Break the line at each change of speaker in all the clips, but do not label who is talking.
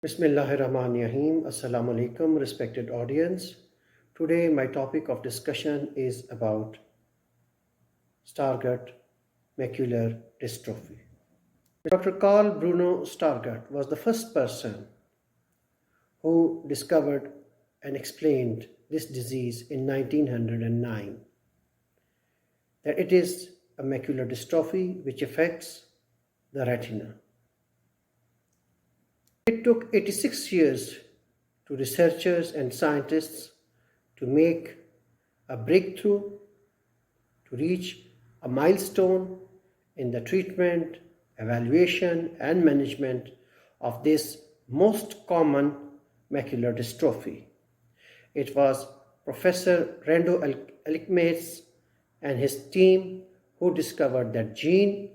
Bismillahirrahmanirrahim. Assalamu alaikum, respected audience. Today, my topic of discussion is about Stargart Macular Dystrophy. Dr. Carl Bruno Stargart was the first person who discovered and explained this disease in 1909. That it is a macular dystrophy which affects the retina. It took 86 years to researchers and scientists to make a breakthrough, to reach a milestone in the treatment, evaluation, and management of this most common macular dystrophy. It was Professor Rando Alkmaez and his team who discovered that gene,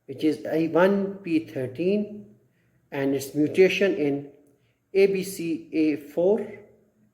which is A1p13, and its mutation in ABCA4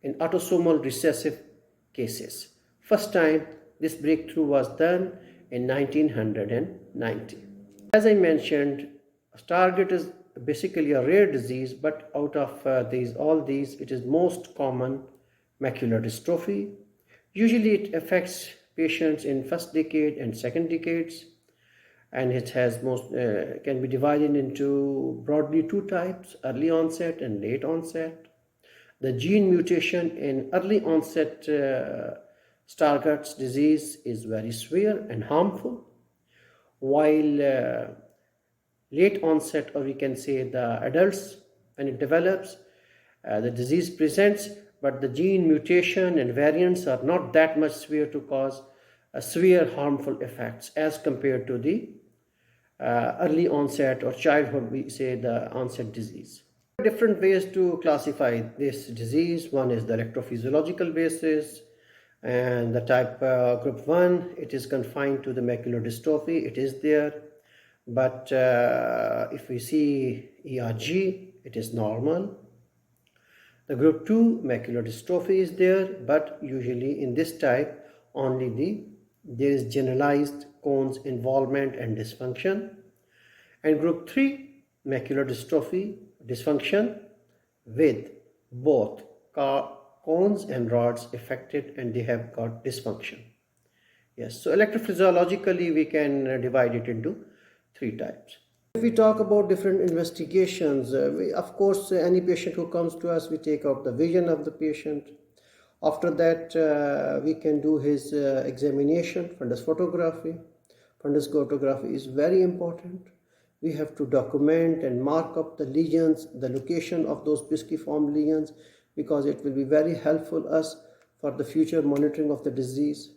in autosomal recessive cases. First time this breakthrough was done in 1990. As I mentioned, Stargardt is basically a rare disease, but out of all these, it is most common macular dystrophy. Usually it affects patients in first decade and second decades, and it has can be divided into broadly two types: early onset and late onset. The gene mutation in early onset Stargardt's disease is very severe and harmful, while late onset, or we can say the adults, when it develops, the disease presents, but the gene mutation and variants are not that much severe to cause severe harmful effects as compared to the early onset or childhood, we say the onset disease. Different ways to classify this disease. One is the electrophysiological basis, and the type group 1, it is confined to the macular dystrophy, it is there, but if we see ERG, it is normal. The group 2 macular dystrophy is there, but usually in this type only there is generalized cones involvement and dysfunction. And group 3 macular dystrophy dysfunction with both cones and rods affected, and they have got dysfunction. Yes, so electrophysiologically we can divide it into 3 types. If we talk about different investigations, of course any patient who comes to us, we take out the vision of the patient. After that we can do his examination, fundus photography. Fundus photography is very important. We have to document and mark up the lesions, the location of those pisciform lesions, because it will be very helpful us for the future monitoring of the disease.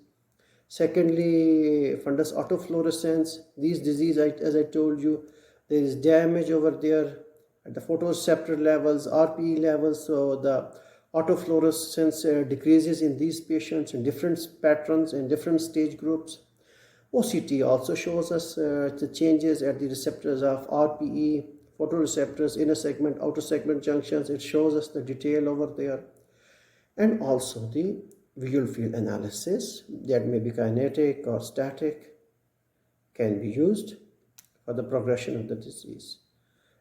Secondly, fundus autofluorescence. These diseases, as I told you, there is damage over there at the photoreceptor levels, RPE levels, so the autofluorescence decreases in these patients in different patterns and different stage groups. OCT also shows us the changes at the receptors of RPE, photoreceptors, inner segment, outer segment junctions. It shows us the detail over there. And also the visual field analysis, that may be kinetic or static, can be used for the progression of the disease.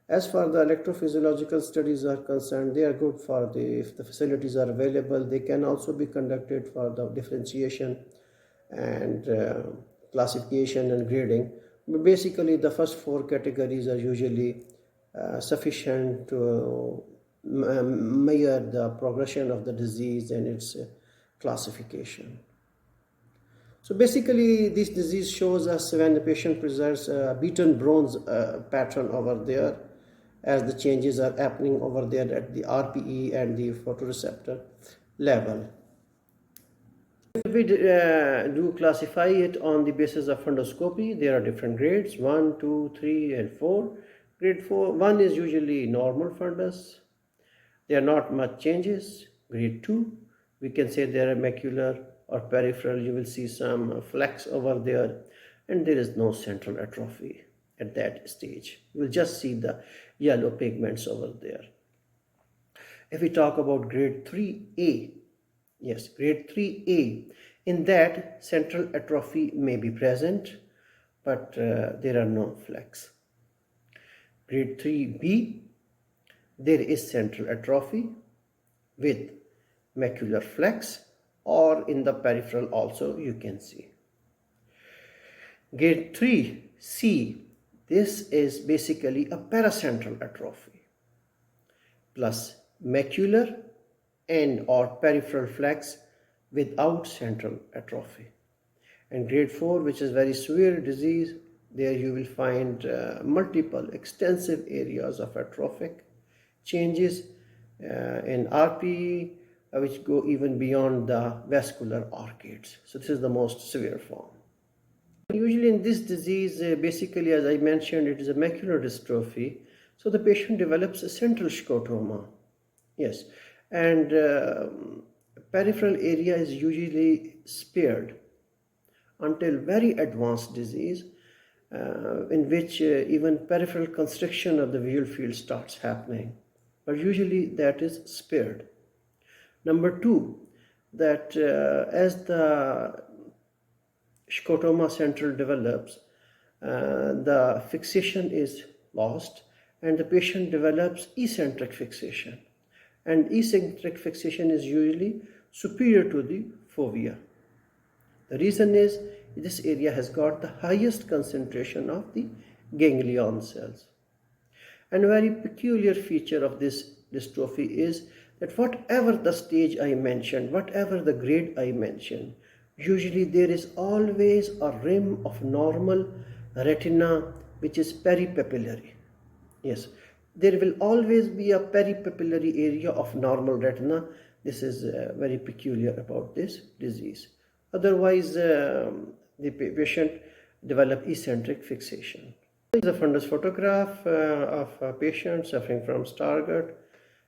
As far the electrophysiological studies are concerned, they are good for if the facilities are available. They can also be conducted for the differentiation and classification and grading. But basically the first 4 categories are usually sufficient to measure the progression of the disease and its classification. So basically this disease shows us when the patient presents a beaten bronze pattern over there, as the changes are happening over there at the RPE and the photoreceptor level. If we do classify it on the basis of fundoscopy, there are different grades: 1, 2, 3, and 4. Grade 1 is usually normal fundus. There are not much changes. Grade 2, we can say there are macular or peripheral. You will see some flecks over there, and there is no central atrophy at that stage. You will just see the yellow pigments over there. If we talk about grade 3A, yes, grade 3A, in that central atrophy may be present, but there are no flecks. Grade 3B, there is central atrophy with macular flex, or in the peripheral also you can see. Grade 3C, this is basically a paracentral atrophy plus macular and or peripheral flex without central atrophy. And grade 4, which is very severe disease, there you will find multiple extensive areas of atrophic changes in RPE, which go even beyond the vascular arcades. So this is the most severe form. Usually in this disease, basically as I mentioned, it is a macular dystrophy. So the patient develops a central scotoma. Yes, and peripheral area is usually spared until very advanced disease, in which even peripheral constriction of the visual field starts happening. But usually that is spared. Number two, that as the scotoma central develops, the fixation is lost and the patient develops eccentric fixation. And eccentric fixation is usually superior to the fovea. The reason is this area has got the highest concentration of the ganglion cells. And a very peculiar feature of this dystrophy is that whatever the stage I mentioned, whatever the grade I mentioned, usually there is always a rim of normal retina which is peripapillary. Yes, there will always be a peripapillary area of normal retina. This is very peculiar about this disease. Otherwise, the patient develop eccentric fixation. This is a fundus photograph of a patient suffering from Stargart.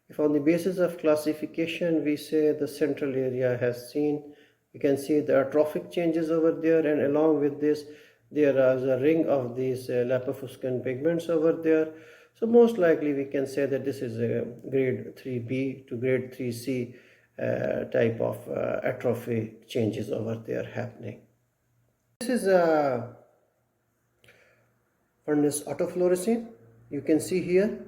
If on the basis of classification we say the central area has seen, you can see the atrophic changes over there, and along with this there is a ring of these lipofuscin pigments over there. So most likely we can say that this is a grade 3B to grade 3C type of atrophy changes over there happening. This is a fundus autofluorescence. You can see here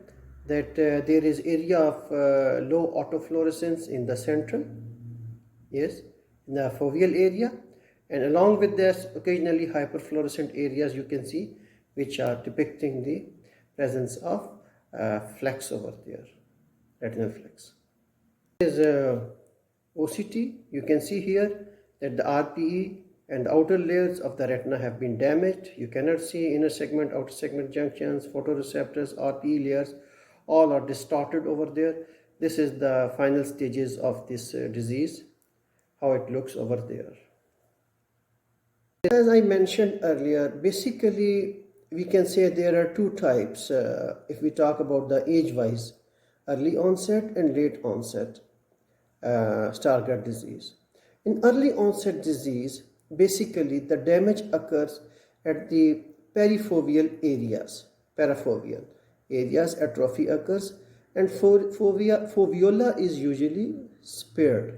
that there is area of low autofluorescence in the central, yes, in the foveal area, and along with this occasionally hyperfluorescent areas you can see which are depicting the presence of flex over there, retinal flex. This is OCT. You can see here that the RPE and the outer layers of the retina have been damaged. You cannot see inner segment, outer segment junctions, photoreceptors, RPE layers, all are distorted over there. This is the final stages of this disease, how it looks over there. As I mentioned earlier, basically we can say there are two types if we talk about the age-wise, early onset and late onset Stargardt disease. In early onset disease, basically the damage occurs at the perifoveal areas, parafoveal areas, atrophy occurs, and foveola is usually spared.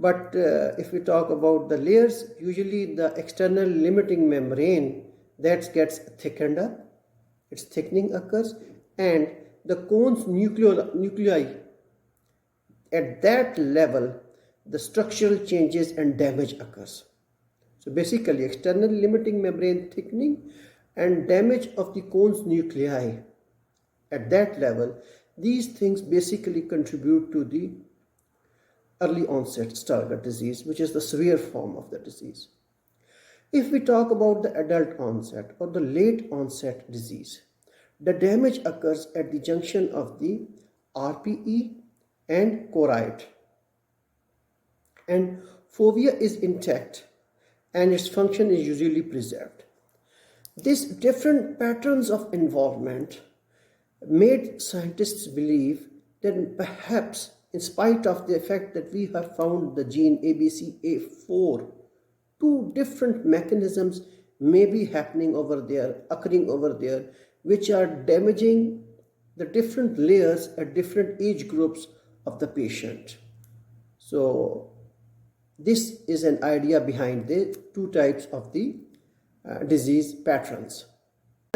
But if we talk about the layers, usually the external limiting membrane that gets thickened up, its thickening occurs, and the cone's nuclei, at that level the structural changes and damage occurs. So basically external limiting membrane thickening and damage of the cone's nuclei at that level, these things basically contribute to the early onset Stargardt disease, which is the severe form of the disease. If we talk about the adult onset or the late onset disease, the damage occurs at the junction of the RPE and choroid, and fovea is intact and its function is usually preserved. These different patterns of involvement made scientists believe that perhaps, in spite of the fact that we have found the gene ABCA4, two different mechanisms may be happening over there, occurring over there, which are damaging the different layers at different age groups of the patient. So this is an idea behind the two types of the disease patterns.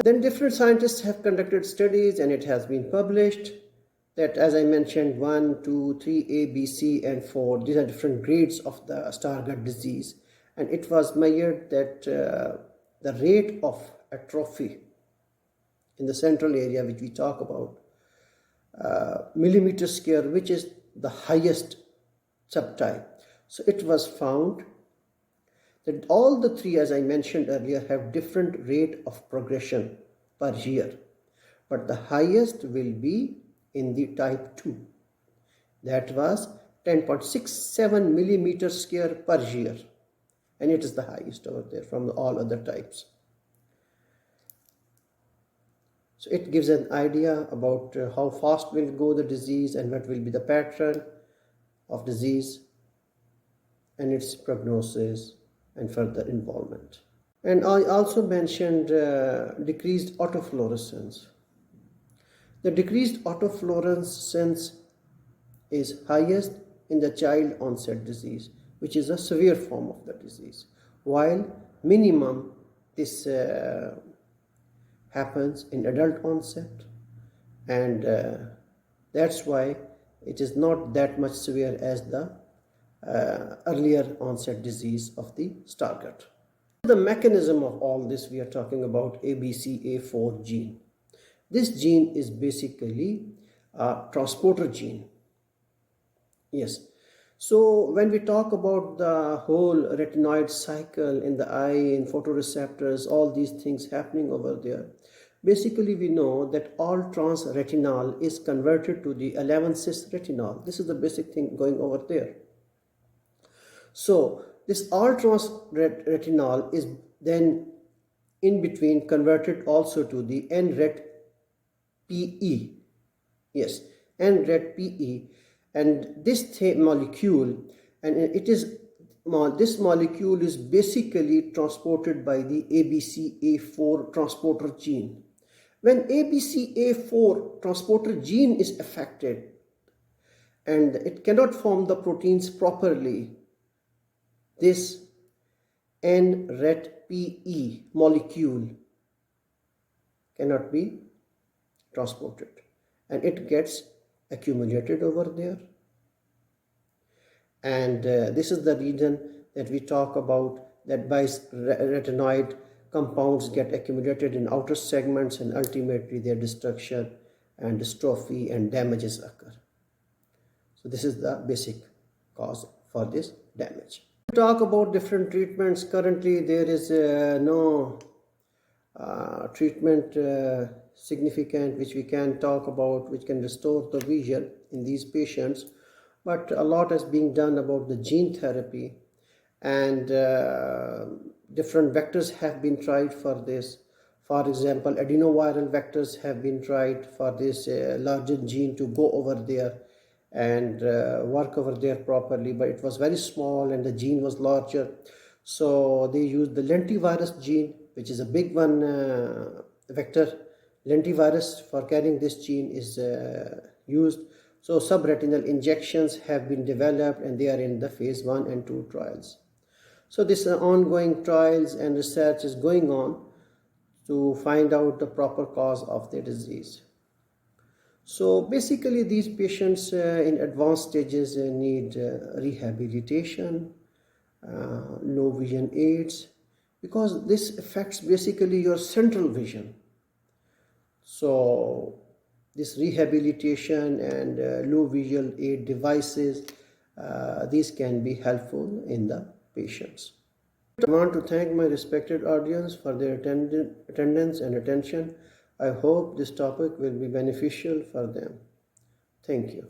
Then different scientists have conducted studies and it has been published that, as I mentioned, 1, 2, 3, A, B, C, and 4, these are different grades of the Stargardt disease. And it was measured that the rate of atrophy in the central area, which we talk about, millimeter square, which is the highest subtype. So it was found that all the three, as I mentioned earlier, have different rate of progression per year. But the highest will be in the type 2. That was 10.67 millimeter square per year. And it is the highest over there from all other types. So it gives an idea about how fast will go the disease and what will be the pattern of disease and its prognosis and further involvement. And I also mentioned decreased autofluorescence. The decreased autofluorescence is highest in the child onset disease, which is a severe form of the disease, while minimum this happens in adult onset, and that's why it is not that much severe as the earlier onset disease of the Stargardt. The mechanism of all this, we are talking about ABCA4 gene. This gene is basically a transporter gene. Yes. So when we talk about the whole retinoid cycle in the eye, in photoreceptors, all these things happening over there, basically we know that all trans retinol is converted to the 11-cis retinol. This is the basic thing going over there. So this all trans retinol is then in between converted also to the NRET PE. Yes, NRET PE. And this molecule, and it is this molecule is basically transported by the ABCA4 transporter gene. When ABCA4 transporter gene is affected and it cannot form the proteins properly, this NRET-PE molecule cannot be transported and it gets accumulated over there. And this is the reason that we talk about that bis-retinoid compounds get accumulated in outer segments and ultimately their destruction and dystrophy and damages occur. So this is the basic cause for this damage. Talk about different treatments. Currently there is no treatment significant which we can talk about which can restore the vision in these patients, but a lot is being done about the gene therapy, and different vectors have been tried for this. For example, adenoviral vectors have been tried for this larger gene to go over there and work over there properly, but it was very small and the gene was larger. So they used the lentivirus gene, which is a big one vector. Lentivirus for carrying this gene is used. So subretinal injections have been developed and they are in the phase 1 and 2 trials. So this ongoing trials and research is going on to find out the proper cause of the disease. So basically these patients in advanced stages need rehabilitation, low vision aids, because this affects basically your central vision. So this rehabilitation and low visual aid devices, these can be helpful in the patients. I want to thank my respected audience for their attendance and attention. I hope this topic will be beneficial for them. Thank you.